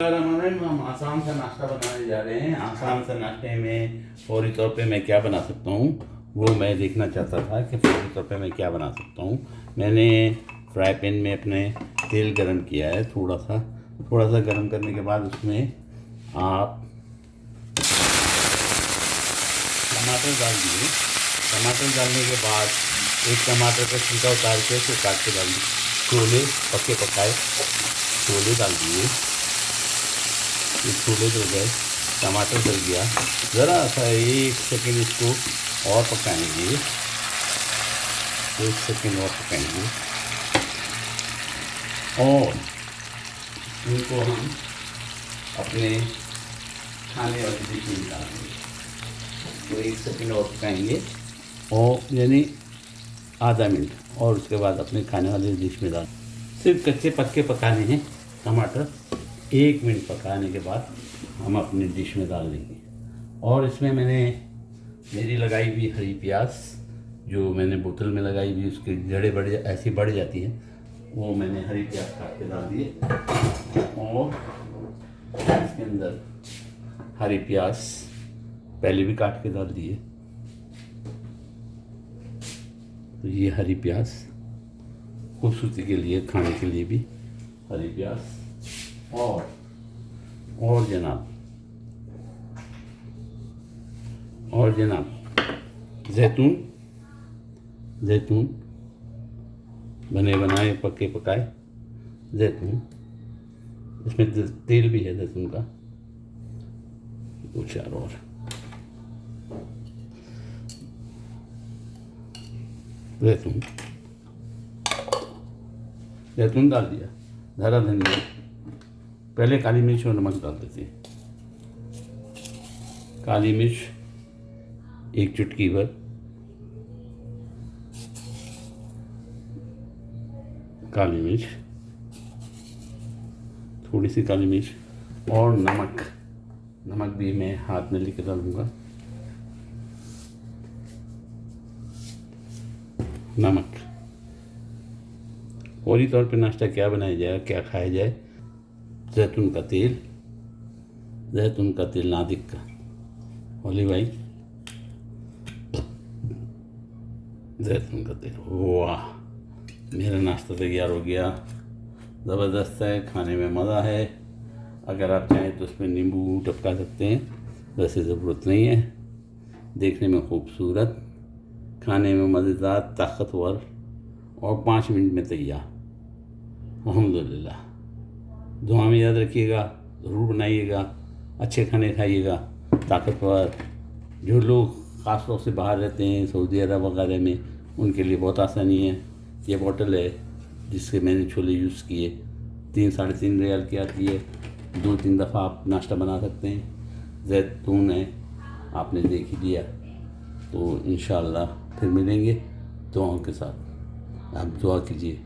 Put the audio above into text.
हम आसान सा नाश्ता बनाने जा रहे हैं। आसान सा नाश्ते में फौरी तौर पे मैं क्या बना सकता हूँ वो मैं देखना चाहता था कि फौरी तौर पे मैं क्या बना सकता हूँ। मैंने फ्राई पैन में अपने तेल गरम किया है, थोड़ा सा गरम करने के बाद उसमें आप टमाटर डाल दिए। टमाटर डालने के बाद एक टमाटर का छिलका उतार के उसको काट के डाल दिए। छोले पके पकाए छोले डाल दिए। ये छोले डल गए, टमाटर डल गया, ज़रा सा 1 सेकंड इसको और पकाएंगे। 1 सेकंड और पकाएंगे और इनको हम अपने खाने वाली डिश में डालेंगे। तो 1 सेकंड और पकाएंगे और यानी आधा मिनट, और उसके बाद अपने खाने वाली डिश में डाल। सिर्फ कच्चे पक्के पकाने हैं टमाटर। 1 मिनट पकाने के बाद हम अपनी डिश में डाल देंगे। और इसमें मैंने मेरी लगाई हुई हरी प्याज, जो मैंने बोतल में लगाई हुई, उसकी जड़ें ऐसी बढ़ जाती हैं, वो मैंने हरी प्याज काट के डाल दिए। और इसके अंदर हरी प्याज पहले भी काट के डाल दिए। तो ये हरी प्याज खूबसूरती के लिए, खाने के लिए भी हरी प्याज। और जनाब जैतून बने बनाए पके पकाए जैतून, इसमें तेल भी है जैतून का। 2-4 और जैतून डाल दिया। हरा धनिया, पहले काली मिर्च और नमक डाल देते हैं। काली मिर्च 1 चुटकी भर, काली मिर्च, थोड़ी सी काली मिर्च और नमक भी मैं हाथ में लेकर डालूंगा। नमक। फौरी तौर पे नाश्ता क्या बनाया जाए, क्या खाया जाए? जैतून का तेल नादिक का, ऑलिव ऑयल, जैतून का तेल। वाह, मेरा नाश्ता तैयार हो गया। ज़बरदस्त है, खाने में मज़ा है। अगर आप चाहें तो उसमें नींबू टपका सकते हैं, वैसे ज़रूरत नहीं है। देखने में खूबसूरत, खाने में मज़ेदार, ताकतवर और 5 मिनट में तैयार। अल्हम्दुलिल्लाह। दुआ में याद रखिएगा, ज़रूर बनाइएगा, अच्छे खाने खाइएगा, ताकतवर। जो लोग ख़ास तौर से बाहर रहते हैं, सऊदी अरब वगैरह में, उनके लिए बहुत आसानी है। ये बोतल है जिससे मैंने छोले यूज़ किए, 3-3.5 रियाल की आती है। 2-3 दफ़ा आप नाश्ता बना सकते हैं। जैतून है, आपने देख ही लिया। तो इंशाअल्लाह फिर मिलेंगे दुआओं के साथ। आप दुआ कीजिए।